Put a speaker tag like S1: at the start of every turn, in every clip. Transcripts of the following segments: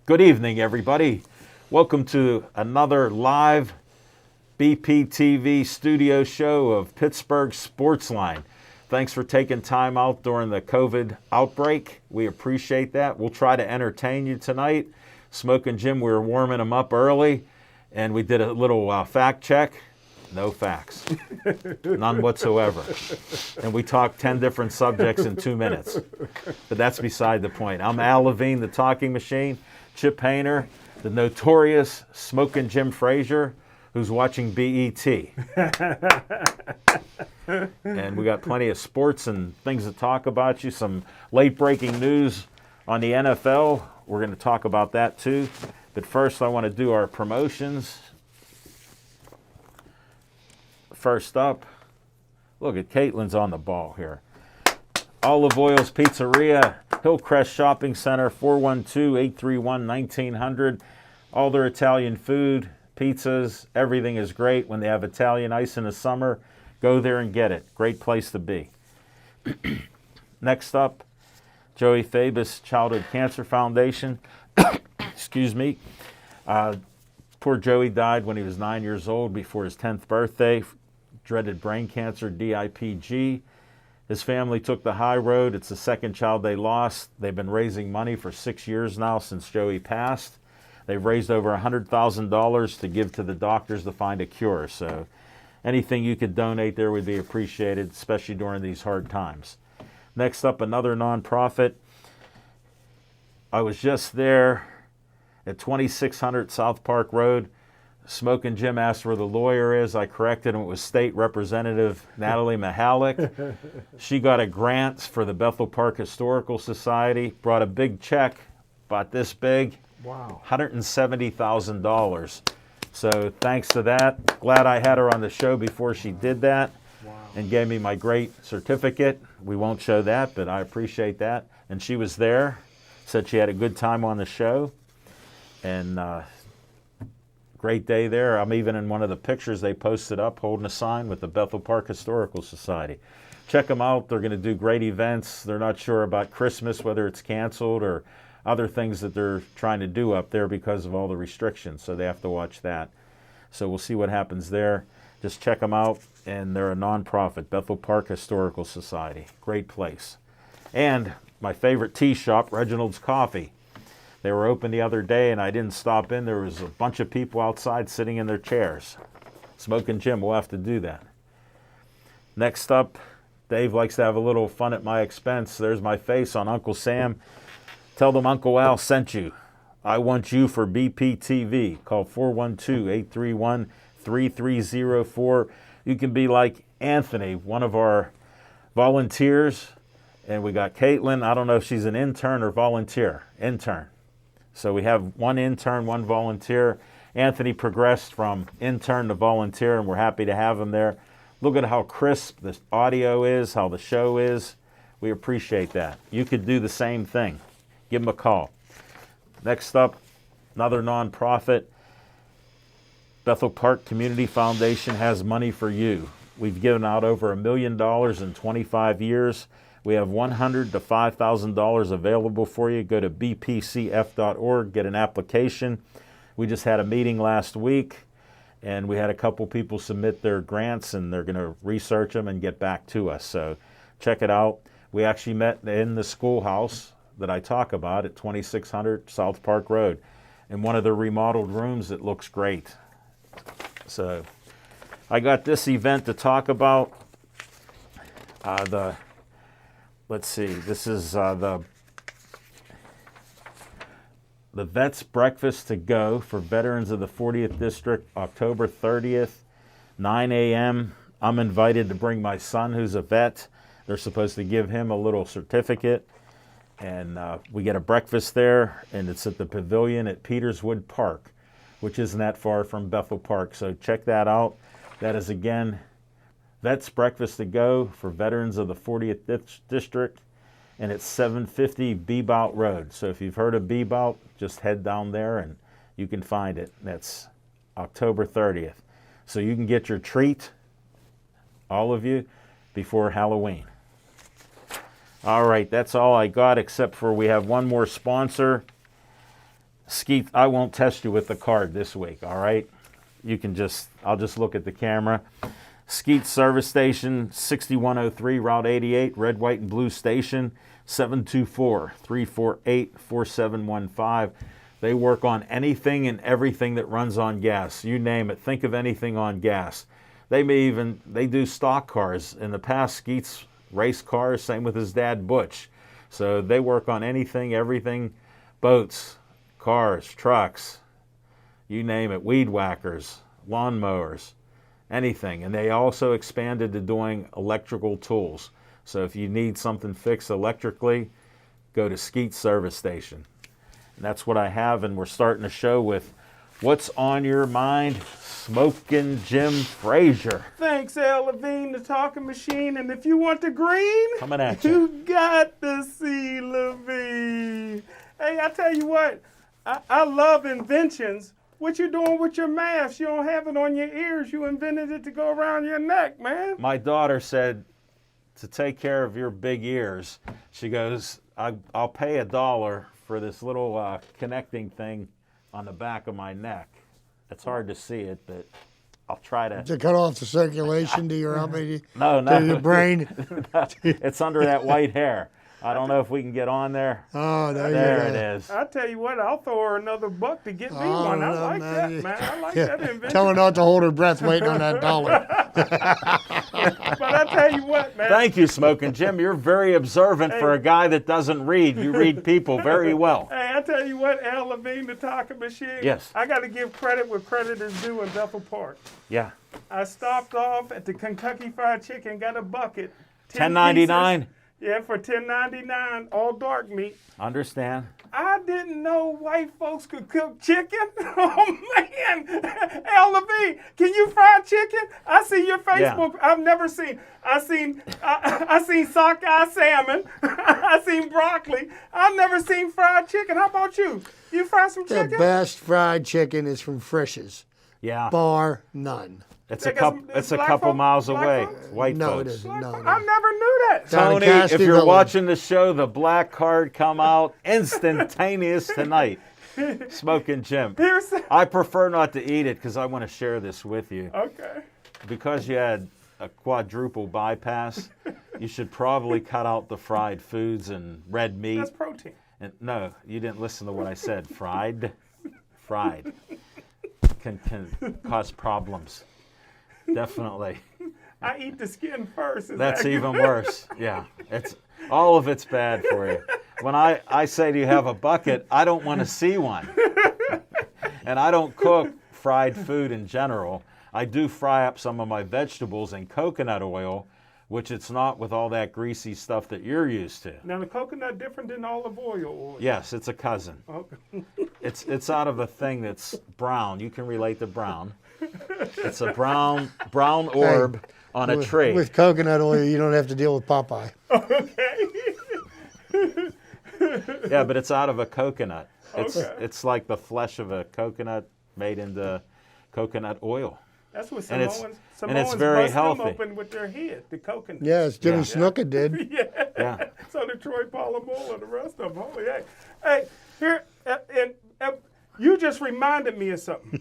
S1: Good evening, everybody. Welcome to another live BPTV studio show of Pittsburgh Sportsline. Thanks for taking time out during the COVID outbreak. We appreciate that. We'll try to entertain you tonight. Smoke and Jim, we were warming them up early, and we did a little fact check. No facts. None whatsoever. And we talked 10 different subjects in 2 minutes. But that's beside the point. I'm Al Levine, the talking machine. Chip Hayner, the notorious Smokin' Jim Frazier, who's watching BET. And we got plenty of sports and things to talk about you. Some late-breaking news on the NFL. We're going to talk about that too. But first, I want to do our promotions. First up, look at Caitlin's on the ball here. Olive Oil's Pizzeria, Hillcrest Shopping Center, 412-831-1900. All their Italian food, pizzas, everything is great. When they have Italian ice in the summer, go there and get it. Great place to be. Next up, Joey Fabus Childhood Cancer Foundation. Excuse me. Poor Joey died when he was 9 years old before his 10th birthday. Dreaded brain cancer, DIPG. His family took the high road. It's the second child they lost. They've been raising money for 6 years now since Joey passed. They've raised over $100,000 to give to the doctors to find a cure. So anything you could donate there would be appreciated, especially during these hard times. Next up, another nonprofit. I was just there at 2600 South Park Road. Smokin' Jim asked where the lawyer is. I corrected him. It was State Representative Natalie Mihalik. She got a grant for the Bethel Park Historical Society, brought a big check, about this big.
S2: Wow.
S1: $170,000. So thanks to that. Glad I had her on the show before she did that.
S2: Wow.
S1: And gave me my great certificate. We won't show that, but I appreciate that. And she was there, said she had a good time on the show. And great day there. I'm even in one of the pictures they posted up holding a sign with the Bethel Park Historical Society. Check them out. They're going to do great events. They're not sure about Christmas, whether it's canceled or other things that they're trying to do up there because of all the restrictions. So they have to watch that. So we'll see what happens there. Just check them out. And they're a nonprofit, Bethel Park Historical Society. Great place. And my favorite tea shop, Reginald's Coffee. They were open the other day, and I didn't stop in. There was a bunch of people outside sitting in their chairs. Smokin' Jim, we'll have to do that. Next up, Dave likes to have a little fun at my expense. There's my face on Uncle Sam. Tell them Uncle Al sent you. I want you for BPTV. Call 412-831-3304. You can be like Anthony, one of our volunteers. And we got Caitlin. I don't know if she's an intern or volunteer. Intern. So we have one intern, one volunteer. Anthony progressed from intern to volunteer, and we're happy to have him there. Look at how crisp the audio is, how the show is. We appreciate that. You could do the same thing. Give him a call. Next up, another nonprofit. Bethel Park Community Foundation has money for you. We've given out over $1 million in 25 years. We have $100 to $5,000 available for you. Go to bpcf.org, get an application. We just had a meeting last week, and we had a couple people submit their grants, and they're going to research them and get back to us. So check it out. We actually met in the schoolhouse that I talk about at 2600 South Park Road in one of the remodeled rooms. It looks great. So I got this event to talk about. Let's see, this is the Vets Breakfast to Go for veterans of the 40th District, October 30th, 9 a.m. I'm invited to bring my son who's a vet. They're supposed to give him a little certificate. And we get a breakfast there, and it's at the Pavilion at Peterswood Park, which isn't that far from Bethel Park. So check that out. That is, again, Vets Breakfast to Go for veterans of the 40th District, and it's 750 Bebout Road. So if you've heard of Bebout, just head down there and you can find it. That's October 30th. So you can get your treat, all of you, before Halloween. All right, that's all I got, except for we have one more sponsor. Skeet, I won't test you with the card this week, all right? I'll just look at the camera. Skeet Service Station, 6103 Route 88, Red, White, and Blue Station, 724-348-4715. They work on anything and everything that runs on gas. You name it. Think of anything on gas. They do stock cars. In the past, Skeet's race cars, same with his dad, Butch. So they work on anything, everything, boats, cars, trucks, you name it, weed whackers, lawnmowers, anything. And they also expanded to doing electrical tools. So if you need something fixed electrically, go to Skeet Service Station. And that's what I have, and we're starting the show with What's on Your Mind? Smoking Jim Frazier.
S2: Thanks, Al Levine, the talking machine. And if you want the green,
S1: coming at you.
S2: You got to see Levine. Hey, I tell you what, I love inventions. What you doing with your mask? You don't have it on your ears. You invented it to go around your neck, man.
S1: My daughter said to take care of your big ears. She goes, I'll pay $1 for this little connecting thing on the back of my neck. It's hard to see it, but I'll try to
S3: cut off the circulation to your to your brain.
S1: It's under that white hair. I don't know if we can get on there.
S3: Oh,
S1: there it is.
S2: I tell you what, I'll throw her another buck to get me one. I like that, man. I like that invention.
S3: Tell her not to hold her breath waiting on that $1.
S2: But I tell you what, man.
S1: Thank you, Smoking Jim. You're very observant for a guy that doesn't read. You read people very well.
S2: Hey, I tell you what, Al Levine, the talking machine.
S1: Yes.
S2: I got to give credit where credit is due in Bethel Park.
S1: Yeah.
S2: I stopped off at the Kentucky Fried Chicken, got a bucket.
S1: $10.99?
S2: Yeah, for $10.99, all dark meat.
S1: Understand.
S2: I didn't know white folks could cook chicken. Oh, man. Al Levine, can you fry chicken? I see your Facebook. Yeah. I've never seen. I seen sockeye salmon. I seen broccoli. I've never seen fried chicken. How about you? You fry some chicken?
S3: The best fried chicken is from Frisch's.
S1: Yeah.
S3: Bar none.
S1: It's a couple miles away. White folks.
S3: No, it isn't. No.
S2: I never knew that.
S1: Tony, if you're watching the show, the black card come out instantaneous tonight. Smoking Jim. I prefer not to eat it because I want to share this with you.
S2: Okay.
S1: Because you had a quadruple bypass, you should probably cut out the fried foods and red meat.
S2: That's protein.
S1: And no, you didn't listen to what I said. Fried can cause problems. Definitely.
S2: I eat the skin first.
S1: That's even worse. Yeah. All of it's bad for you. When I say do you have a bucket, I don't want to see one. And I don't cook fried food in general. I do fry up some of my vegetables in coconut oil, which it's not with all that greasy stuff that you're used to.
S2: Now, the coconut different than olive oil?
S1: Yes, it's a cousin.
S2: Okay.
S1: It's out of a thing that's brown. You can relate to brown. It's a brown orb on a tree.
S3: With coconut oil, you don't have to deal with Popeye.
S2: Okay.
S1: Yeah, but it's out of a coconut. It's like the flesh of a coconut made into coconut oil.
S2: That's what Samoans
S1: very
S2: bust
S1: healthy.
S2: them open with their head, the coconut.
S3: Yes, Jimmy Snuka did.
S2: Yeah. So did Troy Polamalu and the rest of them. Holy heck. Hey, here, you just reminded me of something.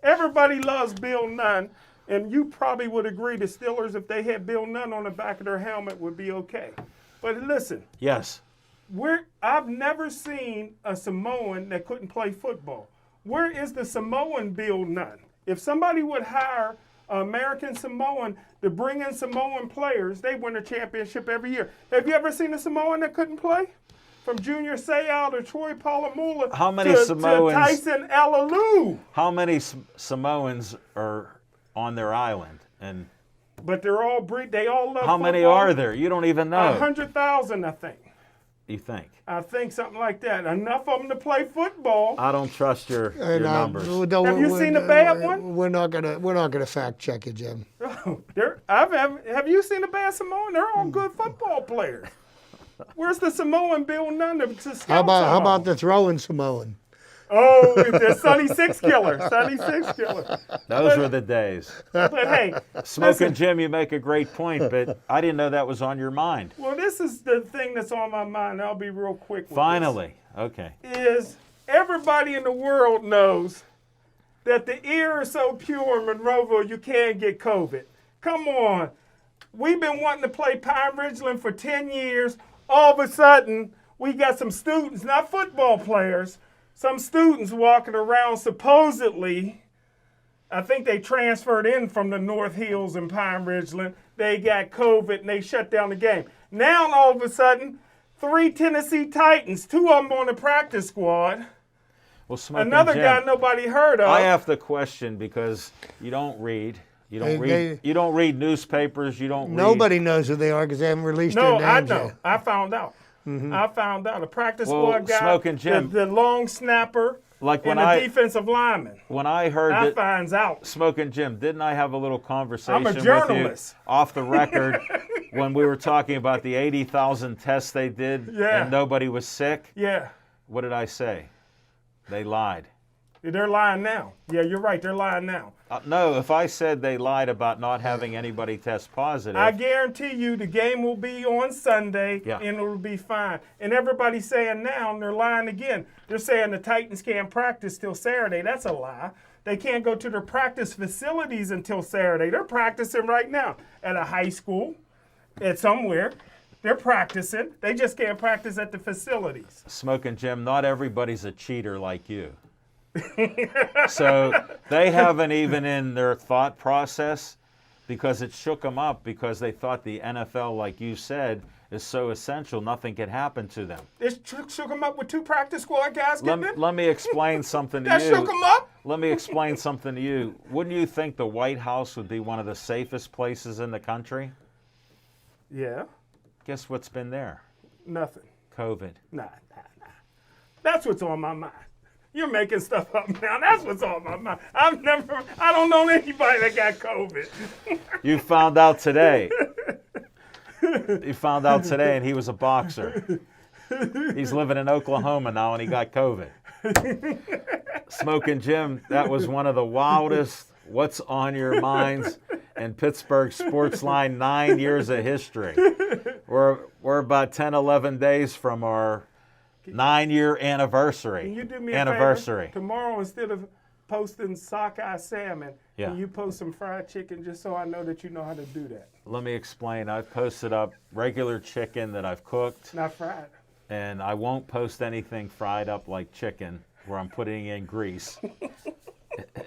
S2: Everybody loves Bill Nunn, and you probably would agree the Steelers, if they had Bill Nunn on the back of their helmet, would be okay. But listen.
S1: Yes.
S2: I've never seen a Samoan that couldn't play football. Where is the Samoan Bill Nunn? If somebody would hire an American Samoan to bring in Samoan players, they win a championship every year. Have you ever seen a Samoan that couldn't play? From Junior Seau to Troy Polamalu to Tyson Alelu.
S1: How many Samoans are on their island? And
S2: but they're all they all love
S1: How
S2: football.
S1: many are there? You don't even know.
S2: 100,000, I think.
S1: You think?
S2: I think something like that. Enough of them to play football.
S1: I don't trust your numbers.
S2: Have you seen the bad one?
S3: We're not gonna fact check it, Jim.
S2: Have you seen the bad Samoan? They're all good football players. Where's the Samoan Bill Nunn to scout
S3: How about the throwing Samoan?
S2: Oh, the Sunny Six Killer. Sunny Six Killer.
S1: Those were the days.
S2: But hey,
S1: Smoking Jim, you make a great point, but I didn't know that was on your mind.
S2: Well, this is the thing that's on my mind. I'll be real quick with
S1: Finally. Okay.
S2: Is everybody in the world knows that the air is so pure in Monroeville you can't get COVID. Come on. We've been wanting to play Pine Ridgeland for 10 years. All of a sudden, we got some students, not football players, some students walking around supposedly. I think they transferred in from the North Hills and Pine Ridgeland. They got COVID and they shut down the game. Now, all of a sudden, 3 Tennessee Titans, 2 of them on the practice squad.
S1: Well, Smoking
S2: Another
S1: Jim,
S2: guy nobody heard of.
S1: I have the question because you don't read. You don't read newspapers. You don't.
S3: Nobody knows who they are because they haven't released their names
S2: I know.
S3: yet.
S2: I found out.
S3: Mm-hmm.
S2: I found out. A practice squad guy,
S1: Smoking Jim,
S2: the long snapper, and the defensive lineman.
S1: When I heard
S2: I
S1: that,
S2: finds out.
S1: Smoking Jim, didn't I have a little conversation
S2: I'm a
S1: with
S2: journalist.
S1: you off the record when we were talking about the 80,000 tests they did and nobody was sick?
S2: Yeah.
S1: What did I say? They lied.
S2: They're lying now. Yeah, you're right. They're lying now.
S1: No, if I said they lied about not having anybody test positive.
S2: I guarantee you the game will be on Sunday and it'll be fine. And everybody's saying now, and they're lying again. They're saying the Titans can't practice till Saturday. That's a lie. They can't go to their practice facilities until Saturday. They're practicing right now at a high school, at somewhere. They're practicing. They just can't practice at the facilities.
S1: Smoking Jim, not everybody's a cheater like you. So they haven't even in their thought process, because it shook them up because they thought the NFL, like you said, is so essential, nothing could happen to them.
S2: It shook them up with 2 practice squad guys getting in?
S1: Let me explain something to you.
S2: That shook them up?
S1: Let me explain something to you. Wouldn't you think the White House would be one of the safest places in the country?
S2: Yeah.
S1: Guess what's been there?
S2: Nothing.
S1: COVID.
S2: Nah. That's what's on my mind. You're making stuff up now. That's what's on my mind. I don't know anybody that got COVID.
S1: You found out today. You found out today, and he was a boxer. He's living in Oklahoma now, and he got COVID. Smoking Jim, that was one of the wildest what's on your minds in Pittsburgh Sportsline 9 years of history. We're about 10, 11 days from our 9-year anniversary.
S2: Can you do me a favor? Tomorrow, instead of posting sockeye salmon, can you post some fried chicken just so I know that you know how to do that?
S1: Let me explain. I've posted up regular chicken that I've cooked.
S2: Not fried.
S1: And I won't post anything fried up like chicken where I'm putting in grease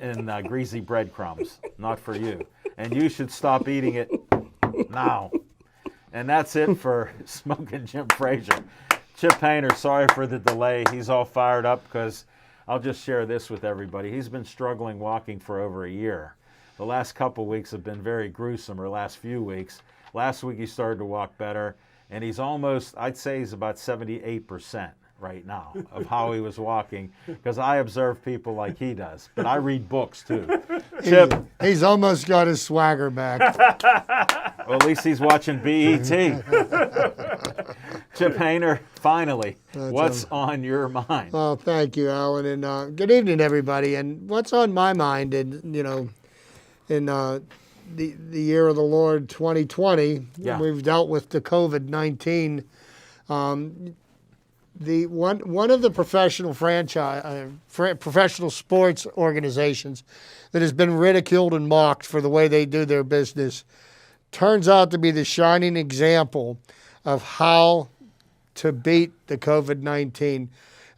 S1: and greasy breadcrumbs. Not for you. And you should stop eating it now. And that's it for Smoking Jim Frazier. Chip Hayner, sorry for the delay. He's all fired up because I'll just share this with everybody. He's been struggling walking for over a year. The last couple weeks have been very gruesome, or last few weeks. Last week he started to walk better, and he's almost, I'd say he's about 78% right now of how he was walking, because I observe people like he does. But I read books too. Chip.
S3: He's almost got his swagger back.
S1: Well, at least he's watching BET. Chip Hayner, finally, what's on your mind?
S3: Well, thank you, Alan, and good evening, everybody. And what's on my mind, and in the year of the Lord 2020, we've dealt with the COVID-19. One of the professional sports organizations that has been ridiculed and mocked for the way they do their business turns out to be the shining example of how to beat the COVID-19.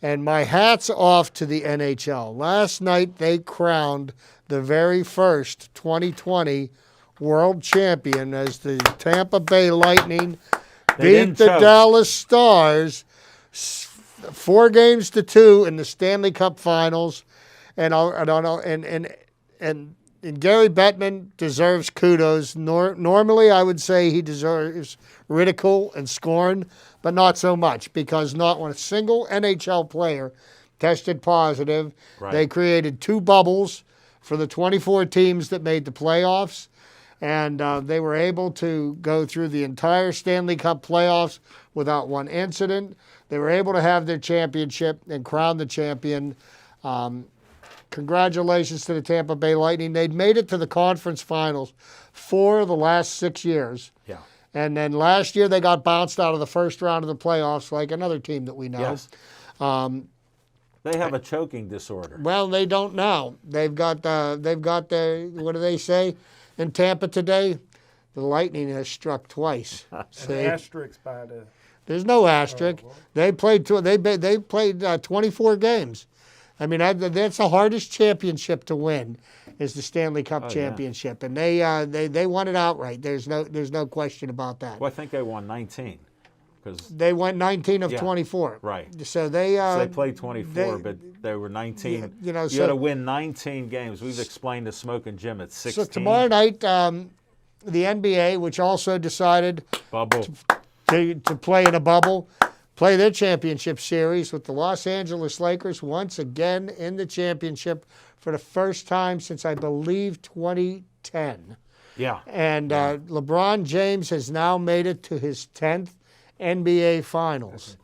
S3: And my hat's off to the NHL. Last night they crowned the very first 2020 world champion as the Tampa Bay Lightning beat the Dallas Stars 4-2 in the Stanley Cup Finals, and And Gary Bettman deserves kudos. Normally, I would say he deserves ridicule and scorn, but not so much because not one single NHL player tested positive.
S1: Right.
S3: They created 2 bubbles for the 24 teams that made the playoffs, and they were able to go through the entire Stanley Cup playoffs without one incident. They were able to have their championship and crown the champion. Congratulations to the Tampa Bay Lightning. They'd made it to the conference finals 4 of the last 6 years.
S1: Yeah.
S3: And then last year they got bounced out of the first round of the playoffs like another team that we know.
S1: Yes. They have a choking disorder.
S3: Well, they don't now. They've got the what do they say in Tampa today? The Lightning has struck twice.
S2: An asterisk by the.
S3: There's no asterisk. They played 24 games. I mean, that's the hardest championship to win, is the Stanley Cup championship, and they won it outright. There's no question about that.
S1: Well, I think they won 19, because
S3: They went 19 of 24.
S1: right.
S3: So they
S1: Played 24, but they were 19.
S3: You know,
S1: you
S3: so-
S1: got to win 19 games. We've explained to Smoke and Jim at 16.
S3: So tomorrow night, the NBA, which also decided
S1: Bubble.
S3: to play in a bubble, play their championship series with the Los Angeles Lakers once again in the championship for the first time since, I believe, 2010.
S1: Yeah.
S3: And LeBron James has now made it to his 10th NBA Finals.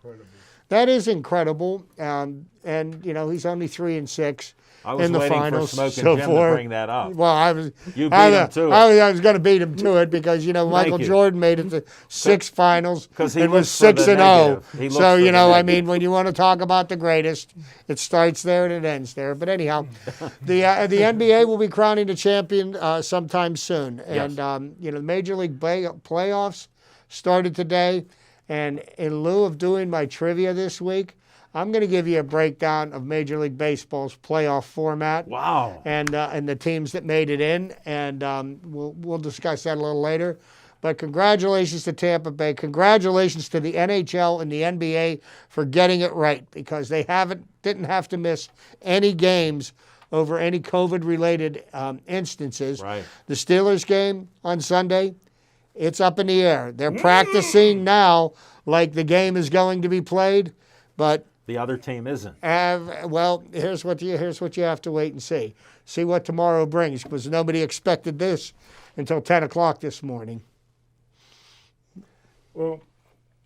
S3: That is incredible. And, you know, he's only 3-6
S1: I was
S3: in the
S1: waiting
S3: finals.
S1: for Smoke and
S3: so
S1: Jim
S3: far.
S1: to bring that up.
S3: Well, I was.
S1: You beat him to it.
S3: I was going to beat him to it because, you know, Michael
S1: you.
S3: Jordan made it to 6 finals
S1: 'Cause he
S3: and was
S1: looks for the
S3: 6-0.
S1: negative. He looks
S3: So,
S1: for
S3: you
S1: the
S3: know, I
S1: negative.
S3: mean, when you want to talk about the greatest, it starts there and it ends there. But anyhow, the NBA will be crowning the champion sometime soon. And, you know, the Major League playoffs started today. And in lieu of doing my trivia this week, I'm going to give you a breakdown of Major League Baseball's playoff format.
S1: Wow.
S3: And the teams that made it in, and we'll discuss that a little later. But congratulations to Tampa Bay. Congratulations to the NHL and the NBA for getting it right, because they didn't have to miss any games over any COVID-related instances.
S1: Right.
S3: The Steelers game on Sunday, it's up in the air. They're practicing now like the game is going to be played, but
S1: The other team isn't.
S3: well, here's what you have to wait and see. See what tomorrow brings, because nobody expected this until 10 o'clock this morning.
S2: Well,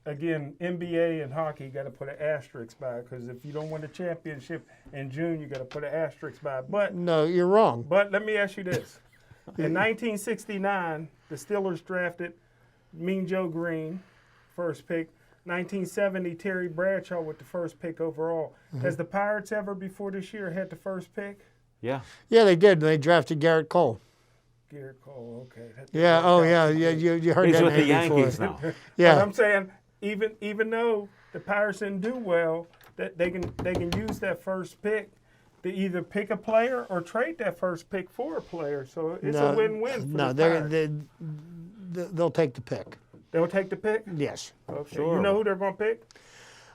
S2: again, NBA and hockey got to put an asterisk by it, because if you don't win the championship in June, you got to put an asterisk by it. But
S3: No, you're wrong.
S2: let me ask you this: in 1969, the Steelers drafted Mean Joe Green, first pick. 1970, Terry Bradshaw with the first pick overall. Has the Pirates ever before this year had the first pick?
S1: Yeah.
S3: Yeah, they did. They drafted Garrett Cole.
S2: Garrett Cole, okay.
S3: Yeah. Oh, yeah. You heard
S1: He's
S3: that
S1: with the
S3: name before.
S1: Yankees now.
S3: Yeah.
S2: But I'm saying, even though the Pirates didn't do well, that they can use that first pick to either pick a player or trade that first pick for a player. So it's a win-win for the Pirates.
S3: They'll take the pick.
S2: They'll take the pick?
S3: Yes.
S2: Okay.
S1: Sure.
S2: You know who they're going to pick?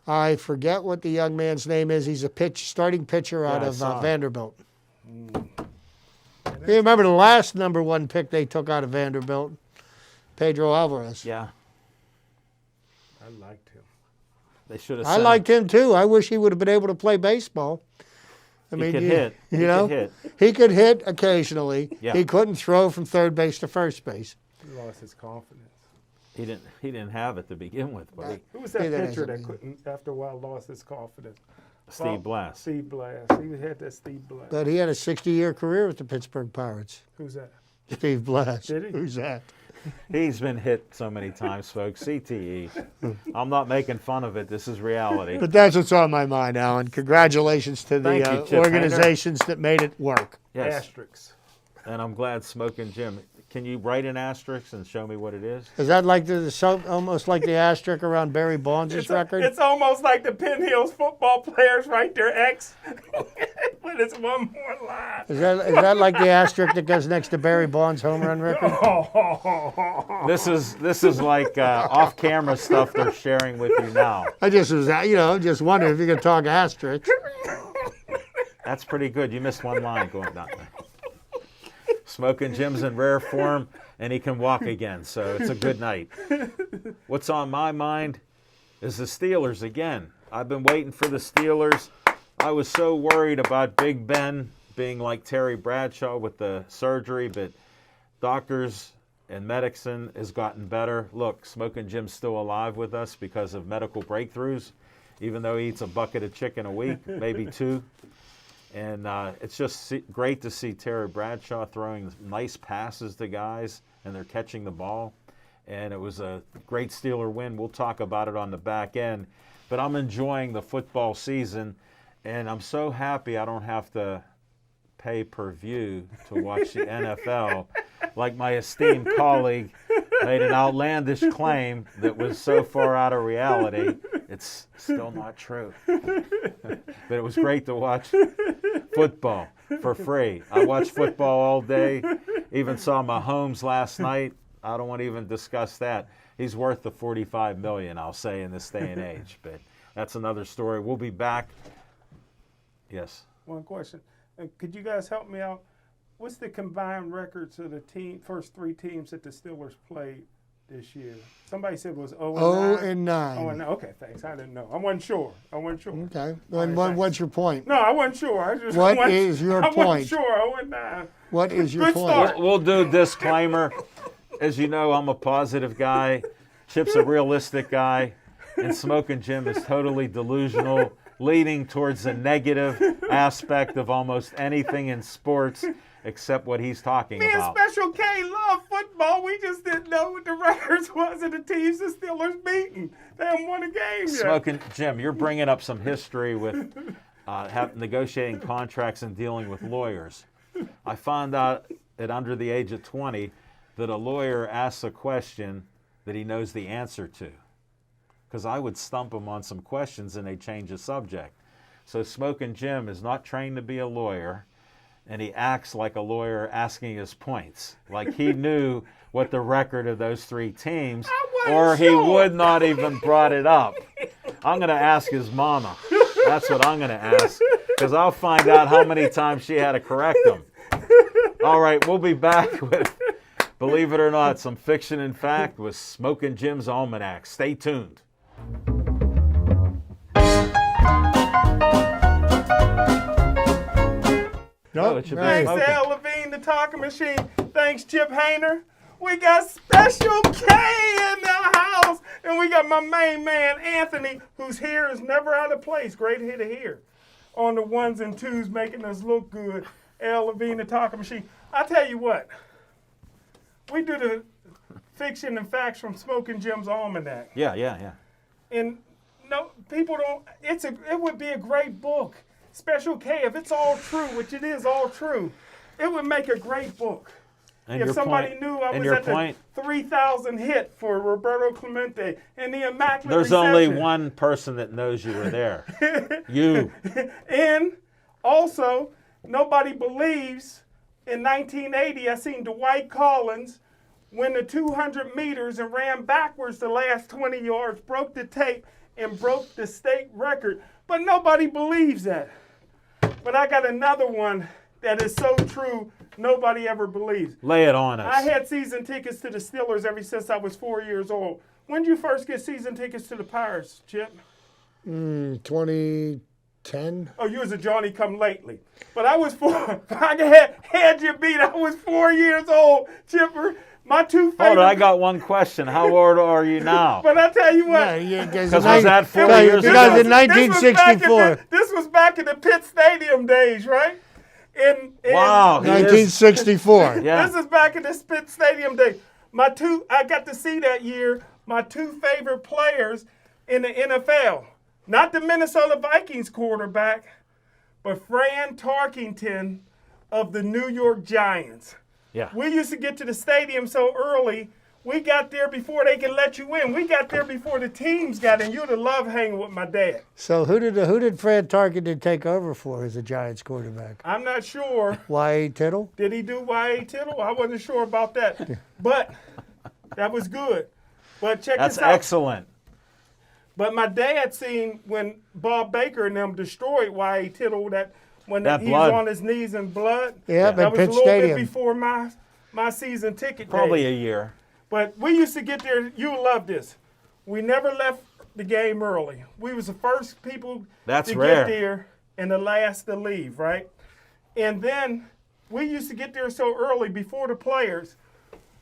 S3: I forget what the young man's name is. He's a starting pitcher out
S1: I
S3: of
S1: saw it.
S3: Vanderbilt. You remember the last number 1 pick they took out of Vanderbilt? Pedro Alvarez.
S1: Yeah.
S2: I liked him.
S1: They should have
S3: I liked him too. I wish he would have been able to play baseball. I
S1: He could hit.
S3: You
S1: He
S3: know,
S1: could hit.
S3: he could hit occasionally.
S1: Yeah.
S3: He couldn't throw from third base to first base.
S2: He lost his confidence.
S1: He didn't have it to begin with, but
S2: Who was that
S3: Yeah, that
S2: pitcher
S3: is-
S2: that couldn't, after a while, lost his confidence?
S1: Steve Blass.
S2: Steve Blass. He had that Steve Blass.
S3: But he had a 60-year career with the Pittsburgh Pirates.
S2: Who's that?
S3: Steve Blass.
S2: Did he?
S3: Who's that?
S1: He's been hit so many times, folks. CTE. I'm not making fun of it. This is reality.
S3: But that's what's on my mind, Alan. Congratulations to the
S1: Thank you, Chip
S3: organizations that made it work.
S1: Yes.
S2: Asterisks.
S1: And I'm glad Smoke and Jim. Can you write an asterisk and show me what it is?
S3: Is that like almost like the asterisk around Barry Bonds' record?
S2: It's almost like the Penn Hills football players write their X, but it's one more line.
S3: Is that like the asterisk that goes next to Barry Bonds' home run record?
S1: This is like off-camera stuff they're sharing with you now.
S3: I just was, just wondering if you could talk asterisks.
S1: That's pretty good. You missed one line going that way. Smoking Jim's in rare form, and he can walk again, so it's a good night. What's on my mind is the Steelers again. I've been waiting for the Steelers. I was so worried about Big Ben being like Terry Bradshaw with the surgery, but doctors and medicine has gotten better. Look, Smoking Jim's still alive with us because of medical breakthroughs, even though he eats a bucket of chicken a week, maybe 2. And it's just great to see Terry Bradshaw throwing nice passes to guys, and they're catching the ball. And it was a great Steeler win. We'll talk about it on the back end. But I'm enjoying the football season, and I'm so happy I don't have to pay per view to watch the NFL. Like my esteemed colleague made an outlandish claim that was so far out of reality, it's still not true. But it was great to watch football for free. I watched football all day, even saw Mahomes last night. I don't want to even discuss that. He's worth the $45 million, I'll say, in this day and age. But that's another story. We'll be back. Yes.
S2: One question. Could you guys help me out? What's the combined records of the first 3 teams that the Steelers played this year? Somebody said it was 0 and 9.
S3: 0 and 9.
S2: 0 and 9. Okay, thanks. I didn't know. I wasn't sure.
S3: Okay.
S2: Right,
S3: What's your point?
S2: No, I wasn't sure.
S3: What is your
S2: I
S3: point?
S2: wasn't sure. 0 and 9.
S3: What is your
S2: Good
S3: point?
S2: start.
S1: We'll do a disclaimer. As you know, I'm a positive guy. Chip's a realistic guy. And Smoking Jim is totally delusional, leading towards the negative aspect of almost anything in sports except what he's talking
S2: Me and
S1: about.
S2: Special K love football. We just didn't know what the records was of the teams the Steelers beaten. They haven't won a game yet.
S1: Smoking Jim, you're bringing up some history with negotiating contracts and dealing with lawyers. I found out at under the age of 20 that a lawyer asks a question that he knows the answer to. Because I would stump him on some questions and they change the subject. So Smoking Jim is not trained to be a lawyer, and he acts like a lawyer asking his points. Like he knew what the record of those 3 teams, or he would not even brought it up. I'm going to ask his mama. That's what I'm going to ask, because I'll find out how many times she had to correct him. All right, we'll be back with, believe it or not, some fiction and fact with Smoking Jim's Almanac. Stay tuned.
S3: Nope.
S1: It should be
S2: Thanks,
S1: smoking.
S2: Al Levine, the talking machine. Thanks, Chip Hayner. We got Special K in the house. And we got my main man, Anthony, whose hair is never out of place. Great head of hair. On the 1s and 2s, making us look good. Al Levine, the talking machine. I tell you what. We do the fiction and facts from Smoking Jim's Almanac.
S1: Yeah.
S2: And no, people don't. It would be a great book. Special K, if it's all true, which it is all true, it would make a great book.
S1: And
S2: If
S1: your
S2: somebody
S1: point,
S2: knew I
S1: and
S2: was
S1: your
S2: at
S1: point,
S2: the 3,000 hit for Roberto Clemente and the Immaculate
S1: there's
S2: Reception.
S1: only one person that knows you were there. You.
S2: And also, nobody believes in 1980, I seen Dwight Collins win the 200 meters and ran backwards the last 20 yards, broke the tape, and broke the state record. But nobody believes that. But I got another one that is so true, nobody ever believes.
S1: Lay it on us.
S2: I had season tickets to the Steelers ever since I was 4 years old. When did you first get season tickets to the Pirates, Chip?
S3: 2010.
S2: Oh, you was a Johnny come lately. But I was 4. I had you beat. I was 4 years old, Chipper. My 2 favorite.
S1: Hold on, I got one question. How old are you now?
S2: But I tell you what.
S1: Because was that 4 years ago?
S3: Because in 1964.
S2: This was back in the Pitt Stadium days, right?
S1: Wow.
S3: 1964.
S1: Yeah.
S2: This is back in the Pitt Stadium days. I got to see that year my 2 favorite players in the NFL. Not the Minnesota Vikings quarterback, but Fran Tarkington of the New York Giants.
S1: Yeah.
S2: We used to get to the stadium so early, we got there before they could let you in. We got there before the teams got in. You'd have loved hanging with my dad.
S3: So who did Fred Tarkenton take over for as the Giants quarterback?
S2: I'm not sure.
S3: Y.A. Tittle?
S2: Did he do Y.A. Tittle? I wasn't sure about that. But that was good. But check
S1: That's
S2: this out.
S1: excellent.
S2: But my dad seen when Bob Baker and them destroyed Y.A. Tittle that when
S1: That
S2: he
S1: blood.
S2: was on his knees in blood.
S3: Yeah,
S2: that
S3: at
S2: was
S3: Pitt
S2: a little
S3: Stadium.
S2: bit before my season ticket
S1: Probably
S2: days.
S1: a year.
S2: But we used to get there. You love this. We never left the game early. We was the first people
S1: That's
S2: to
S1: rare.
S2: get there and the last to leave, right? And then we used to get there so early before the players.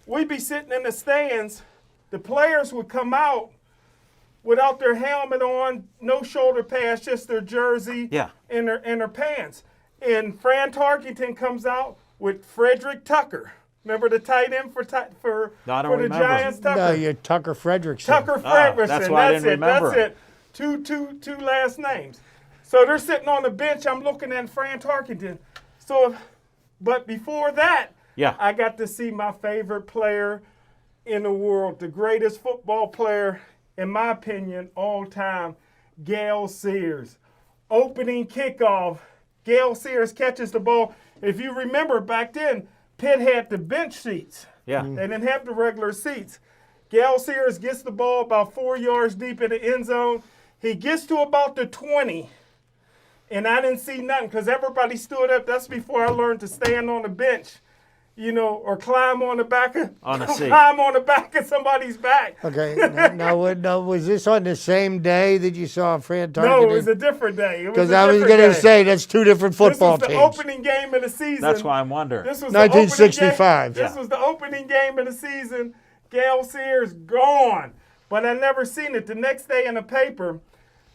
S2: We'd be sitting in the stands. The players would come out without their helmet on, no shoulder pads, just their jersey
S1: Yeah.
S2: and their pants. And Fran Tarkenton comes out with Frederick Tucker. Remember the tight end for
S1: No, I don't
S2: for the
S1: remember.
S2: Giants? Tucker.
S3: No, you're Tucker Frederickson.
S2: Tucker Frederickson.
S1: that's why I didn't remember.
S2: That's it. Two last names. So they're sitting on the bench. I'm looking at Fran Tarkenton. But before that,
S1: Yeah.
S2: I got to see my favorite player in the world, the greatest football player, in my opinion, all time, Gale Sears. Opening kickoff, Gale Sears catches the ball. If you remember back then, Pitt had the bench seats.
S1: Yeah.
S2: They didn't have the regular seats. Gale Sears gets the ball about 4 yards deep in the end zone. He gets to about the 20, and I didn't see nothing because everybody stood up. That's before I learned to stand on the bench, or climb on the back of climb on the back of somebody's back.
S3: Okay, now, was this on the same day that you saw Fran Tarkenton?
S2: No, it was a different day.
S3: Because I was going to say that's two different football
S2: this was
S3: teams.
S2: the opening game of the season.
S1: That's why I'm wondering.
S2: This was
S3: 1965.
S2: This was the opening game of the season. Gale Sears gone, but I never seen it. The next day in the paper,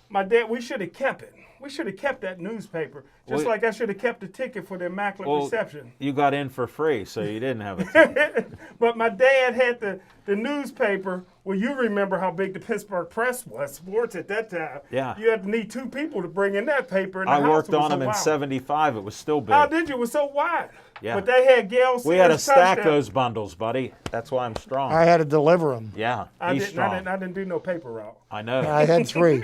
S2: my dad. We should have kept it. We should have kept that newspaper, just like I should have kept the ticket for the Immaculate Reception.
S1: You got in for free, so you didn't have a ticket.
S2: But my dad had the newspaper. Well, you remember how big the Pittsburgh Press was, sports at that time.
S1: Yeah.
S2: You had to need two people to bring in that paper. And
S1: I worked on them in 75. It was still big.
S2: How did you? It was so wide.
S1: Yeah.
S2: But they had Gale Sears.
S1: We had to stack
S2: touchdown.
S1: those bundles, buddy. That's why I'm strong.
S3: I had to deliver them.
S1: Yeah,
S2: I
S1: he's
S2: didn't,
S1: strong.
S2: I didn't do no paper route.
S1: I know.
S3: I had 3.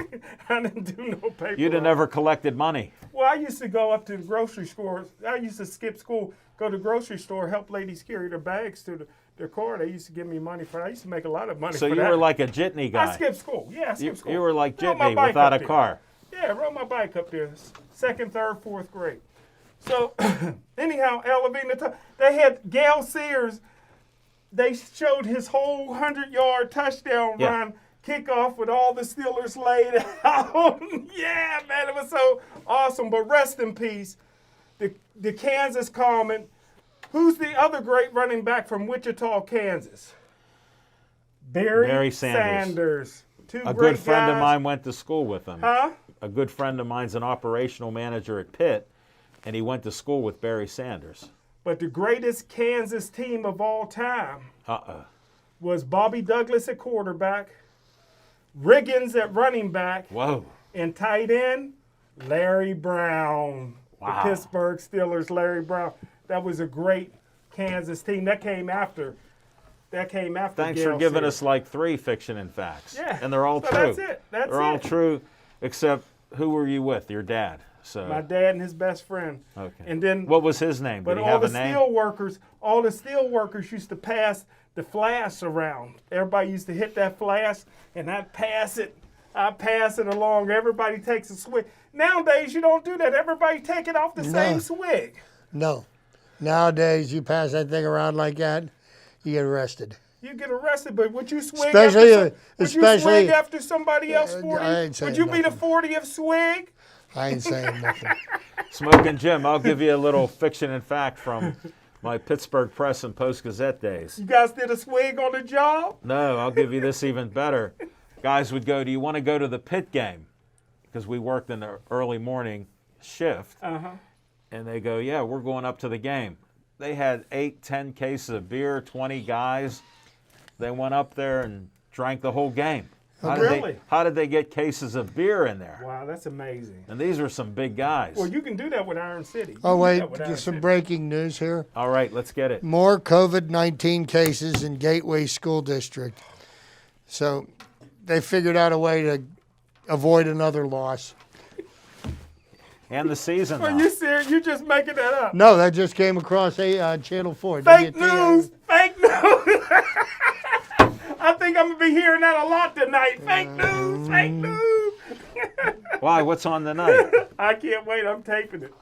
S2: I didn't do no paper
S1: You'd have
S2: route.
S1: never collected money.
S2: Well, I used to go up to the grocery store. I used to skip school, go to the grocery store, help ladies carry their bags to their car. They used to give me money for that. I used to make a lot of money
S1: So
S2: for
S1: you
S2: that.
S1: were like a jitney guy.
S2: I skipped school. Yeah, I skipped school.
S1: You were like
S2: Rode my
S1: jitney
S2: bike
S1: without
S2: up
S1: a
S2: there.
S1: car.
S2: Yeah, I rode my bike up there, 2nd, 3rd, 4th grade. So, anyhow, they had Gale Sears. They showed his whole 100-yard touchdown run, kickoff with all the Steelers laid out. Yeah, man, it was so awesome. But rest in peace, the Kansas Common. Who's the other great running back from Wichita, Kansas? Barry Sanders. Two
S1: A
S2: great
S1: good friend of
S2: guys.
S1: mine went to school with him.
S2: Huh?
S1: A good friend of mine's an operational manager at Pitt, and he went to school with Barry Sanders.
S2: But the greatest Kansas team of all time was Bobby Douglas at quarterback, Riggins at running back,
S1: Whoa.
S2: and tight end, Larry Brown.
S1: Wow.
S2: The Pittsburgh Steelers, Larry Brown. That was a great Kansas team. That came after.
S1: Thanks
S2: Gale
S1: for giving
S2: Sears.
S1: us like 3 fiction and facts.
S2: Yeah.
S1: And they're all
S2: So
S1: true.
S2: that's it.
S1: They're all true, except who were you with? Your dad. So.
S2: My dad and his best friend.
S1: Okay.
S2: And then.
S1: What was his name?
S2: But
S1: Did he
S2: all
S1: have
S2: the
S1: a name?
S2: all the steel workers used to pass the flash around. Everybody used to hit that flash, and I'd pass it along. Everybody takes a swig. Nowadays, you don't do that. Everybody take it off the same swig.
S3: No. Nowadays, you pass that thing around like that, you get arrested.
S2: You get arrested, but would you swig
S3: Especially
S2: after somebody else 40?
S3: I ain't saying
S2: Would you be the
S3: nothing.
S2: 40th swig?
S3: I ain't saying nothing.
S1: Smoking Jim, I'll give you a little fiction and fact from my Pittsburgh Press and Post-Gazette days.
S2: You guys did a swig on the job?
S1: No, I'll give you this even better. Guys would go, do you want to go to the Pitt game? Because we worked in the early morning shift. And they go, yeah, we're going up to the game. They had 8, 10 cases of beer, 20 guys. They went up there and drank the whole game. How did they get cases of beer in there?
S2: Wow, that's amazing.
S1: And these were some big guys.
S2: Well, you can do that with Iron City.
S3: Oh, wait, get some breaking news here.
S1: All right, let's get it.
S3: More COVID-19 cases in Gateway School District. So they figured out a way to avoid another loss.
S1: And the season.
S2: Are
S1: now.
S2: you serious? You just making that up?
S3: No, that just came across Channel 4.
S2: Fake
S3: WTN.
S2: news! Fake news! I think I'm going to be hearing that a lot tonight. Fake news! Fake news!
S1: Why? What's on tonight?
S2: I can't wait. I'm taping it.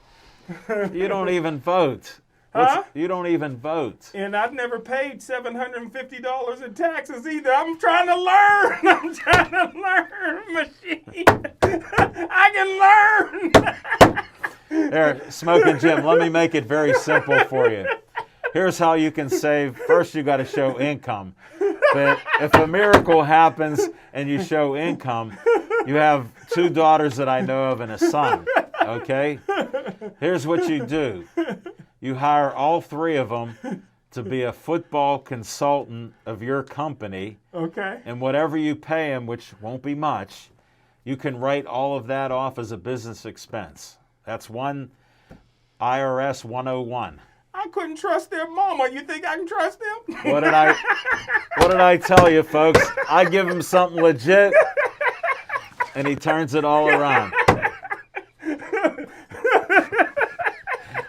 S1: You don't even vote.
S2: Huh?
S1: You don't even vote.
S2: And I've never paid $750 in taxes either. I'm trying to learn. I'm trying to learn, machine. I can learn.
S1: There, Smoking Jim, let me make it very simple for you. Here's how you can save. First, you got to show income. But if a miracle happens and you show income, you have 2 daughters that I know of and a son, okay? Here's what you do. You hire all 3 of them to be a football consultant of your company.
S2: Okay.
S1: And whatever you pay them, which won't be much, you can write all of that off as a business expense. That's one IRS 101.
S2: I couldn't trust their mama. You think I can trust them?
S1: What did I tell you, folks? I give him something legit, and he turns it all around.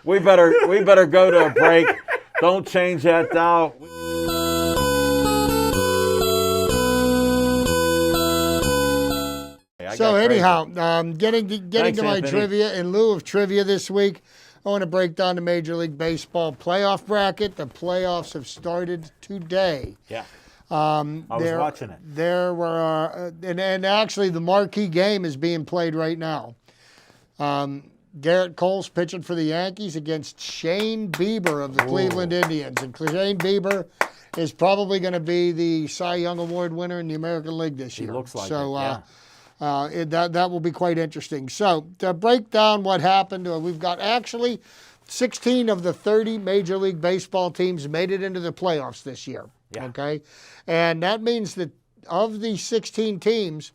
S1: We better go to a break. Don't change that dial.
S3: So anyhow, getting
S1: Thanks,
S3: to my
S1: Anthony.
S3: trivia. In lieu of trivia this week, I want to break down the Major League Baseball playoff bracket. The playoffs have started today.
S1: Yeah. I was watching it.
S3: There were, and actually the marquee game is being played right now. Garrett Cole's pitching for the Yankees against Shane Bieber of the Cleveland Indians. And Shane Bieber is probably going to be the Cy Young Award winner in the American League this year.
S1: He looks like
S3: so,
S1: it, yeah.
S3: That will be quite interesting. So to break down what happened, we've got actually 16 of the 30 Major League Baseball teams made it into the playoffs this year.
S1: Yeah.
S3: Okay, and that means that of the 16 teams,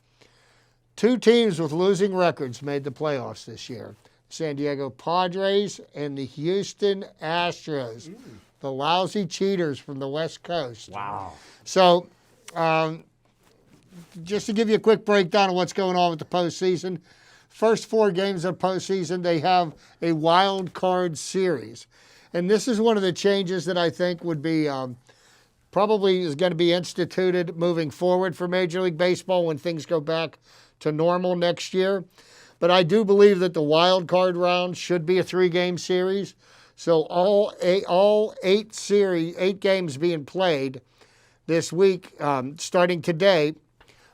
S3: 2 teams with losing records made the playoffs this year: San Diego Padres and the Houston Astros, the lousy cheaters from the West Coast.
S1: Wow.
S3: So, just to give you a quick breakdown of what's going on with the postseason, first 4 games of postseason, they have a wild card series. And this is one of the changes that I think would be probably is going to be instituted moving forward for Major League Baseball when things go back to normal next year. But I do believe that the wild card round should be a 3-game series. So all 8 games being played this week, starting today,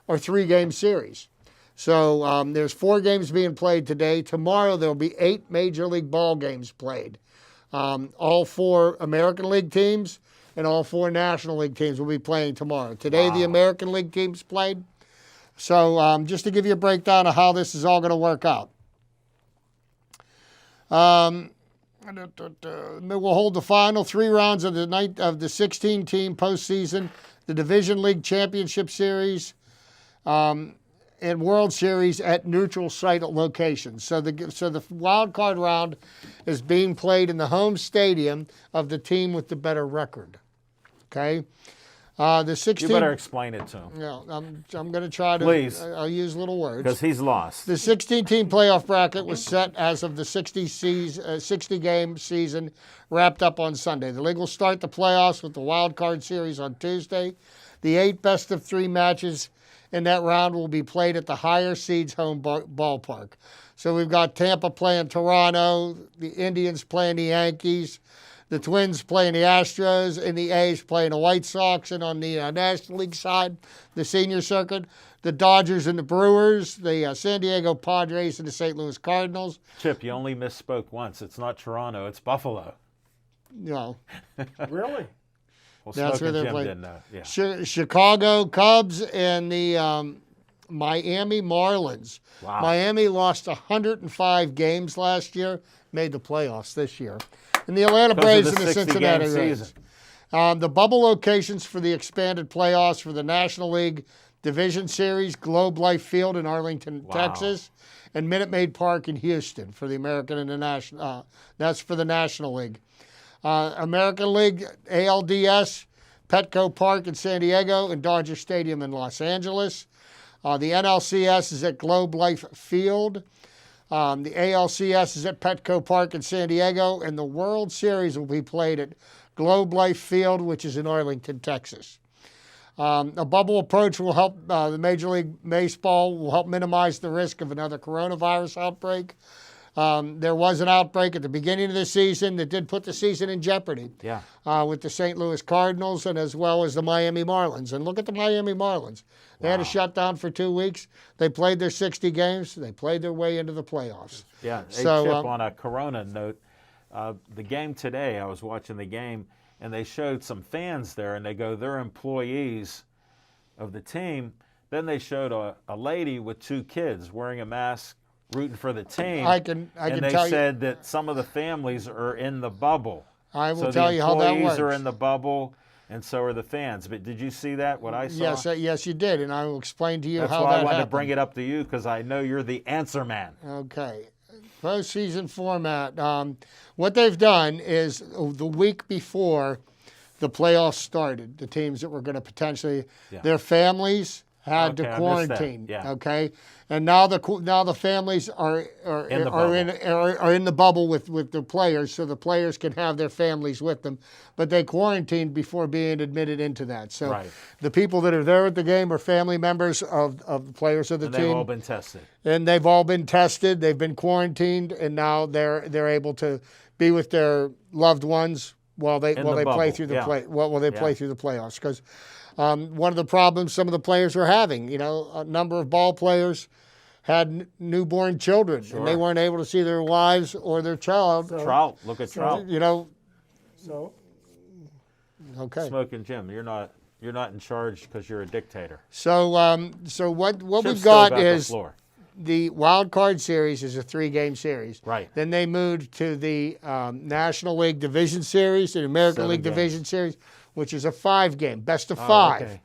S3: are 3-game series. So there's 4 games being played today. Tomorrow there'll be 8 Major League ball games played. All 4 American League teams and all 4 National League teams will be playing tomorrow. Today the American League teams played. So just to give you a breakdown of how this is all going to work out. We'll hold the final 3 rounds of the 16-team postseason, the Division League Championship Series, and World Series at neutral site locations. So the wild card round is being played in the home stadium of the team with the better record. Okay. The 16.
S1: You better explain it to him.
S3: Yeah, I'm going to try to.
S1: Please.
S3: I'll use little words.
S1: Because he's lost.
S3: The 16-team playoff bracket was set as of the 60-game season wrapped up on Sunday. The league will start the playoffs with the wild card series on Tuesday. The 8 best-of-3 matches in that round will be played at the higher seeds home ballpark. So we've got Tampa playing Toronto, the Indians playing the Yankees, the Twins playing the Astros, and the A's playing the White Sox. And on the National League side, the senior circuit, the Dodgers and the Brewers, the San Diego Padres and the St. Louis Cardinals.
S1: Chip, you only misspoke once. It's not Toronto, it's Buffalo.
S3: No.
S2: Really?
S1: Well,
S3: That's where
S1: Smoking
S3: they're
S1: Jim
S3: playing.
S1: didn't know. Yeah.
S3: Chicago Cubs and the Miami Marlins.
S1: Wow.
S3: Miami lost 105 games last year, made the playoffs this year. And the Atlanta Braves and the Cincinnati Reds. The bubble locations for the expanded playoffs for the National League Division Series, Globe Life Field in Arlington, Texas, and Minute Maid Park in Houston for the American and the National. That's for the National League. American League, ALDS, Petco Park in San Diego and Dodger Stadium in Los Angeles. The NLCS is at Globe Life Field. The ALCS is at Petco Park in San Diego, and the World Series will be played at Globe Life Field, which is in Arlington, Texas. A bubble approach will help the Major League Baseball will help minimize the risk of another coronavirus outbreak. There was an outbreak at the beginning of the season that did put the season in jeopardy.
S1: Yeah.
S3: With the St. Louis Cardinals and as well as the Miami Marlins. And look at the Miami Marlins. They had a shutdown for 2 weeks. They played their 60 games. They played their way into the playoffs.
S1: Yeah. Hey,
S3: So,
S1: Chip, on a Corona note, the game today, I was watching the game, and they showed some fans there, and they go, they're employees of the team. Then they showed a lady with 2 kids wearing a mask, rooting for the team.
S3: I can
S1: and they
S3: tell you.
S1: said that some of the families are in the bubble.
S3: I will
S1: so
S3: tell you how that
S1: the employees
S3: works.
S1: are in the bubble, and so are the fans. But did you see that, what I saw?
S3: Yes, you did, and I will explain to you
S1: That's
S3: how
S1: why
S3: that
S1: I wanted
S3: happened.
S1: to bring it up to you, because I know you're the answer man.
S3: Okay. Postseason format. What they've done is the week before the playoffs started, the teams that were going to potentially, their families had
S1: Okay,
S3: to
S1: I missed that.
S3: quarantine.
S1: Yeah.
S3: Okay, and now the families are in the bubble with the players, so the players can have their families with them, but they quarantined before being admitted into that. So
S1: Right.
S3: the people that are there at the game are family members of the players of the
S1: And
S3: team.
S1: they've all been tested.
S3: And they've all been tested. They've been quarantined, and now they're able to be with their loved ones while they
S1: the
S3: play
S1: bubble,
S3: through the
S1: yeah.
S3: play through the playoffs. Because one of the problems some of the players were having, a number of ball players had newborn children, and they
S1: Sure.
S3: weren't able to see their wives or their child.
S1: Trout, look at Trout.
S2: So
S3: Okay.
S1: Smoking Jim, you're not in charge because you're a dictator.
S3: So what
S1: Chip's
S3: we've
S1: still
S3: got
S1: about
S3: is
S1: the floor.
S3: the wild card series is a 3-game series.
S1: Right.
S3: Then they moved to the National League Division Series, the American
S1: 7
S3: League
S1: games.
S3: Division Series, which is a 5-game, best of
S1: Oh,
S3: 5.
S1: okay.